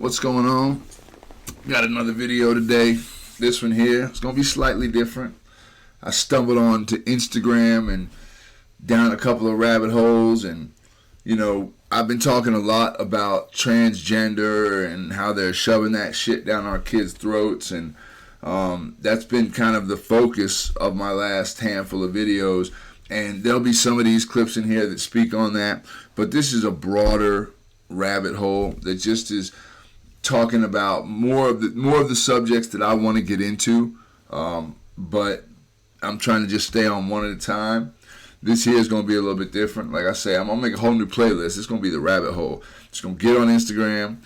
What's going on? Got another video today. This one here, it's gonna be slightly different. I stumbled onto Instagram and down a couple of rabbit holes, and I've been talking a lot about transgender and how they're shoving that shit down our kids' throats, and that's been kind of the focus of my last handful of videos. And there'll be some of these clips in here that speak on that, but this is a broader rabbit hole that just is talking about more of the subjects that I want to get into, but I'm trying to just stay on one at a time. This here is going to be a little bit different. Like I say, I'm going to make a whole new playlist. It's going to be the rabbit hole. It's going to get on Instagram.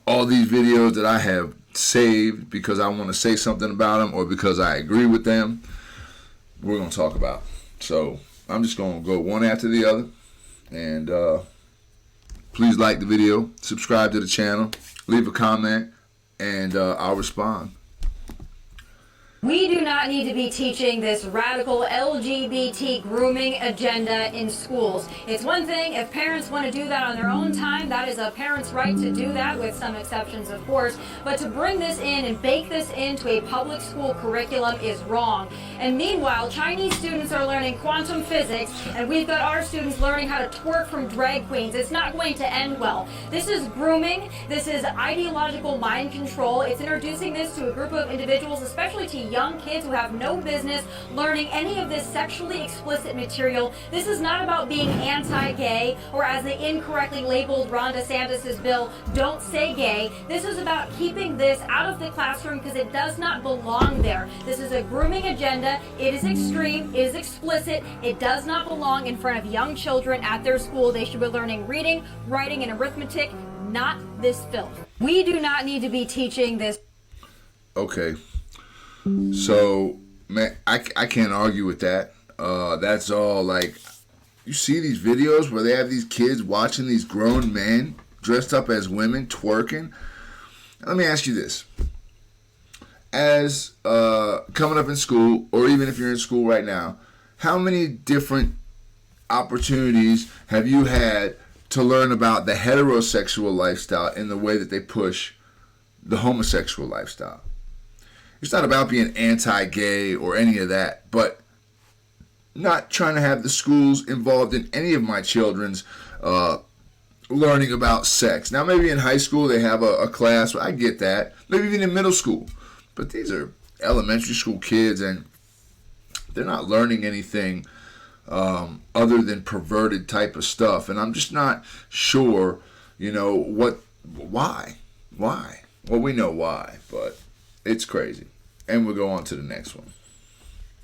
All these videos that I have saved because I want to say something about them or because I agree with them, we're going to talk about. So I'm just going to go one after the other. And please like the video, subscribe to the channel, leave a comment, and I'll respond. We do not need to be teaching this radical LGBT grooming agenda in schools. It's one thing if parents want to do that on their own time. That is a parent's right to do that, with some exceptions, of course. But to bring this in and bake this into a public school curriculum is wrong. And meanwhile, Chinese students are learning quantum physics, and we've got our students learning how to twerk from drag queens. It's not going to end well. This is grooming. This is ideological mind control. It's introducing this to a group of individuals, especially to young kids who have no business learning any of this sexually explicit material. This is not about being anti-gay, or as they incorrectly labeled Ron DeSantis' bill, don't say gay. This is about keeping this out of the classroom because it does not belong there. This is a grooming agenda. It is extreme. It is explicit. It does not belong in front of young children at their school. They should be learning reading, writing, and arithmetic, not this filth. We do not need to be teaching this. Okay. So, man, I can't argue with that. That's all, like, you see these videos where they have these kids watching these grown men dressed up as women twerking. Let me ask you this. As coming up in school, or even if you're in school right now, how many different opportunities have you had to learn about the heterosexual lifestyle in the way that they push the homosexual lifestyle? It's not about being anti-gay or any of that, but not trying to have the schools involved in any of my children's learning about sex. Now, maybe in high school they have a class. I get that. Maybe even in middle school. But these are elementary school kids, and they're not learning anything other than perverted type of stuff. And I'm just not sure, why? Why? Well, we know why, but it's crazy. And we'll go on to the next one.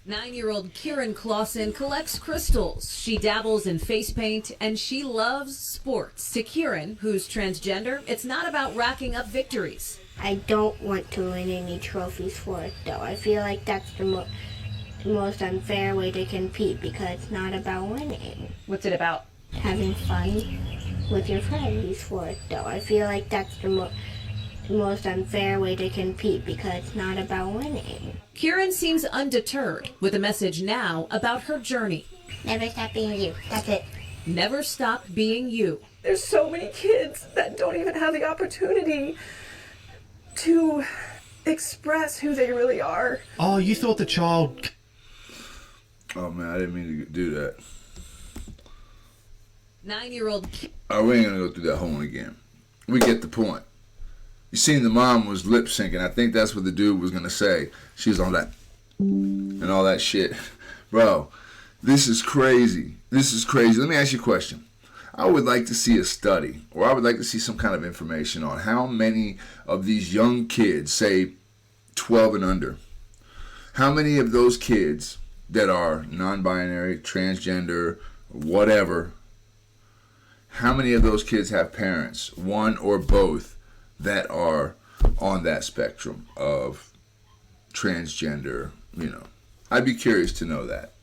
9-year-old Kieran Clausen collects crystals. She dabbles in face paint, and she loves sports. To Kieran, who's transgender, it's not about racking up victories. I don't want to win any trophies for it, though. I feel like that's the most unfair way to compete, because it's not about winning. What's it about? Having fun with your friends for it, though. I feel like that's the most unfair way to compete, because it's not about winning. Kieran seems undeterred, with a message now about her journey. Never stop being you. That's it. Never stop being you. There's so many kids that don't even have the opportunity to express who they really are. Oh, you thought the child... Oh, man, I didn't mean to do that. 9-year-old... Oh, we ain't going to go through that whole one again. We get the point. You seen the mom was lip syncing. I think that's what the dude was going to say. She was on that and all that shit. Bro, this is crazy. This is crazy. Let me ask you a question. I would like to see a study, or I would like to see some kind of information on how many of these young kids, say 12 and under, how many of those kids that are non-binary, transgender, whatever, how many of those kids have parents, one or both, that are on that spectrum of transgender, I'd be curious to know that.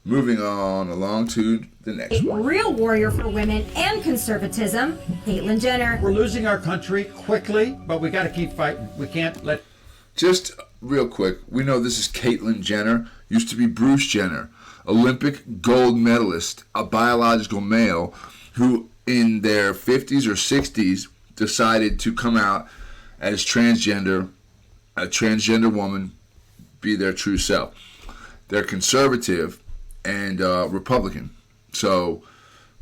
Moving on along to the next one. Real warrior for women and conservatism, Caitlyn Jenner. We're losing our country quickly, but we got to keep fighting. We can't let... Just real quick, we know this is Caitlyn Jenner, used to be Bruce Jenner, Olympic gold medalist, a biological male who in their 50s or 60s decided to come out as transgender, a transgender woman, be their true self. They're conservative and Republican. So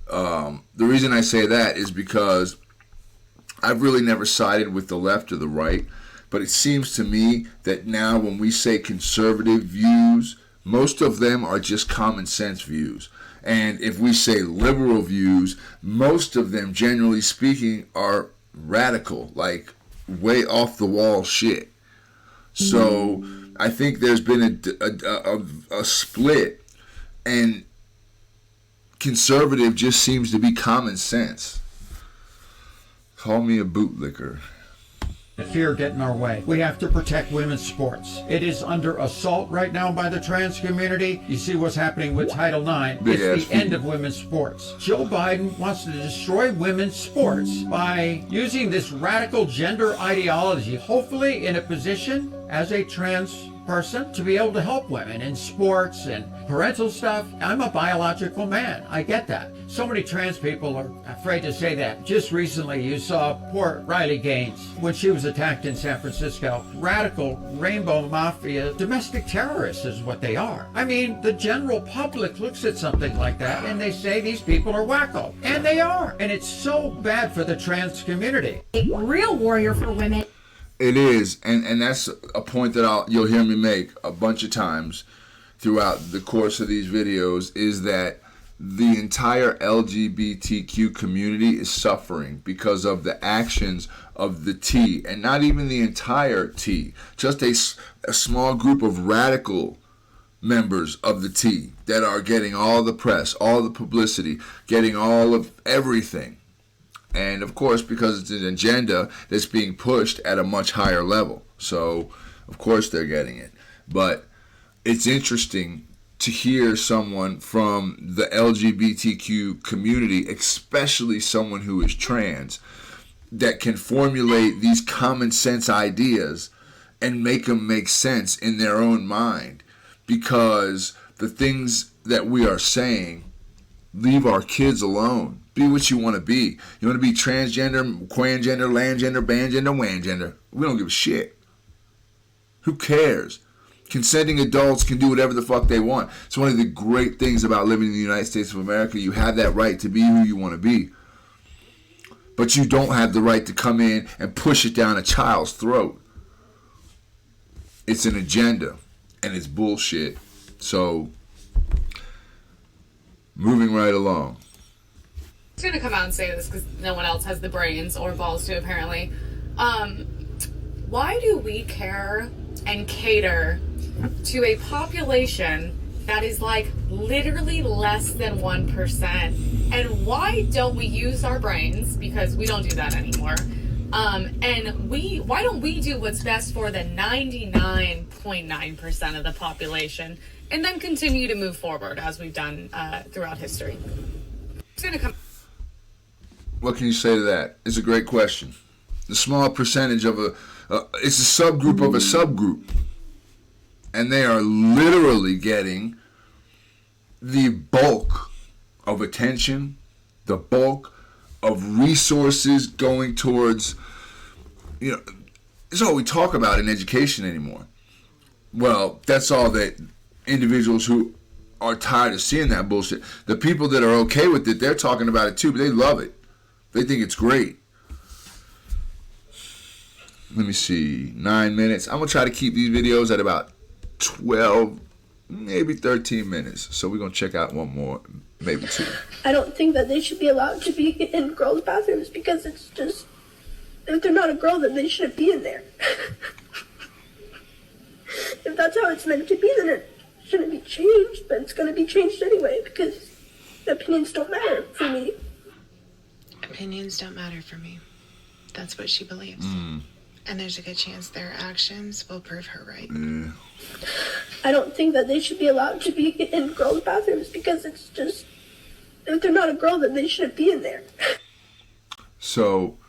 the reason I say that is because I've really never sided with the left or the right, but it seems to me that now when we say conservative views, most of them are just common sense views. And if we say liberal views, most of them, generally speaking, are radical, like way off the wall shit. So I think there's been a split, and conservative just seems to be common sense. Call me a bootlicker. Fear get in our way. We have to protect women's sports. It is under assault right now by the trans community. You see what's happening with Title IX. It's the end of women's sports. Joe Biden wants to destroy women's sports by using this radical gender ideology, hopefully in a position as a trans person to be able to help women in sports and parental stuff. I'm a biological man. I get that. So many trans people are afraid to say that. Just recently, you saw poor Riley Gaines when she was attacked in San Francisco. Radical rainbow mafia, domestic terrorists is what they are. I mean, the general public looks at something like that and they say these people are wacko. And they are. And it's so bad for the trans community. A real warrior for women. It is, and that's a point that you'll hear me make a bunch of times throughout the course of these videos, is that the entire LGBTQ community is suffering because of the actions of the T, and not even the entire T, just a small group of radical members of the T that are getting all the press, all the publicity, getting all of everything. And of course, because it's an agenda that's being pushed at a much higher level. So, of course, they're getting it. But it's interesting to hear someone from the LGBTQ community, especially someone who is trans, that can formulate these common sense ideas and make them make sense in their own mind. Because the things that we are saying, leave our kids alone. Be what you want to be. You want to be transgender, quangender, landgender, bandgender, wangender. We don't give a shit. Who cares? Consenting adults can do whatever the fuck they want. It's one of the great things about living in the United States of America. You have that right to be who you want to be. But you don't have the right to come in and push it down a child's throat. It's an agenda, and it's bullshit. So, moving right along. I'm just gonna come out and say this because no one else has the brains or balls to, apparently. Why do we care and cater to a population that is like literally less than 1%? And why don't we use our brains, because we don't do that anymore, and why don't we do what's best for the 99.9% of the population and then continue to move forward as we've done throughout history? It's gonna come. What can you say to that? It's a great question. The small percentage of it's a subgroup of a subgroup. And they are literally getting the bulk of attention, the bulk of resources going towards, it's all we talk about in education anymore. Well, that's all that individuals who are tired of seeing that bullshit. The people that are okay with it, they're talking about it too, but they love it. They think it's great. Let me see, 9 minutes. I'm going to try to keep these videos at about 12, maybe 13 minutes. So we're going to check out one more, maybe two. I don't think that they should be allowed to be in girls' bathrooms because it's just, if they're not a girl, then they shouldn't be in there. If that's how it's meant to be, then it shouldn't be changed, but it's going to be changed anyway because opinions don't matter for me. Opinions don't matter for me. That's what she believes. And there's a good chance their actions will prove her right. I don't think that they should be allowed to be in girls' bathrooms because it's just, if they're not a girl, then they shouldn't be in there. So,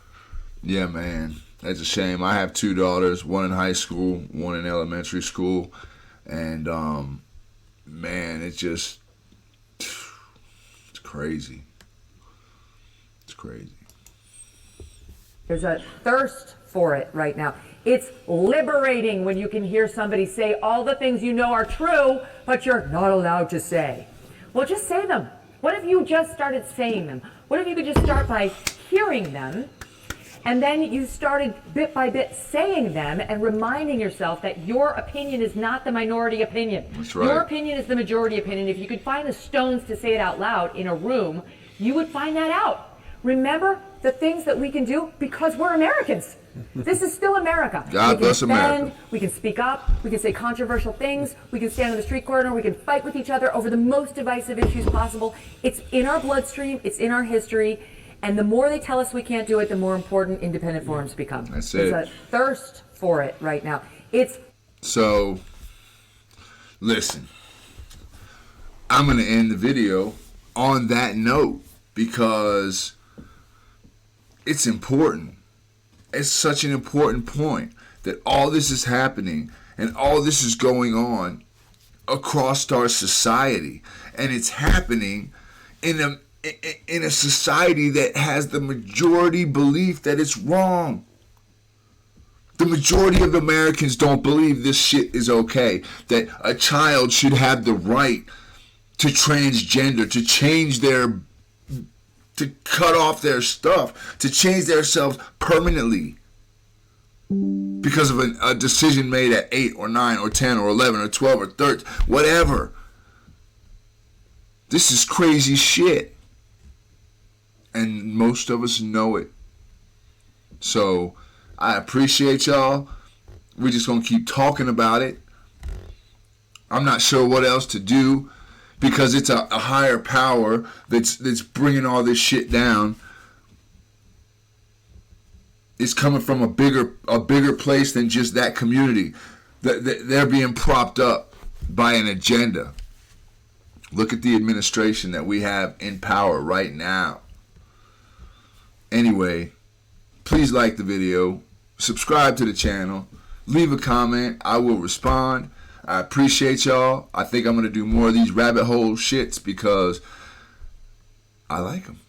yeah, man, that's a shame. I have two daughters, one in high school, one in elementary school. And, man, it's crazy. It's crazy. There's a thirst for it right now. It's liberating when you can hear somebody say all the things you know are true, but you're not allowed to say. Well, just say them. What if you just started saying them? What if you could just start by hearing them, and then you started bit by bit saying them and reminding yourself that your opinion is not the minority opinion. That's right. Your opinion is the majority opinion. If you could find the stones to say it out loud in a room, you would find that out. Remember the things that we can do because we're Americans. This is still America. God bless America. We can speak up. We can say controversial things. We can stand on the street corner. We can fight with each other over the most divisive issues possible. It's in our bloodstream. It's in our history. And the more they tell us we can't do it, the more important independent forums become. That's it. There's a thirst for it right now. So, listen. I'm going to end the video on that note because it's important. It's such an important point that all this is happening and all this is going on across our society, and it's happening in a society that has the majority belief that it's wrong. The majority of Americans don't believe this shit is okay, that a child should have the right to transgender, to change to cut off their stuff, to change themselves permanently because of a decision made at 8 or 9 or 10 or 11 or 12 or 13, whatever. This is crazy shit. And most of us know it. So I appreciate y'all. We're just going to keep talking about it. I'm not sure what else to do, because it's a higher power that's bringing all this shit down. It's coming from a bigger place than just that community. They're being propped up by an agenda. Look at the administration that we have in power right now. Anyway, please like the video, subscribe to the channel, leave a comment. I will respond. I appreciate y'all. I think I'm going to do more of these rabbit hole shits because I like them.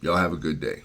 Y'all have a good day.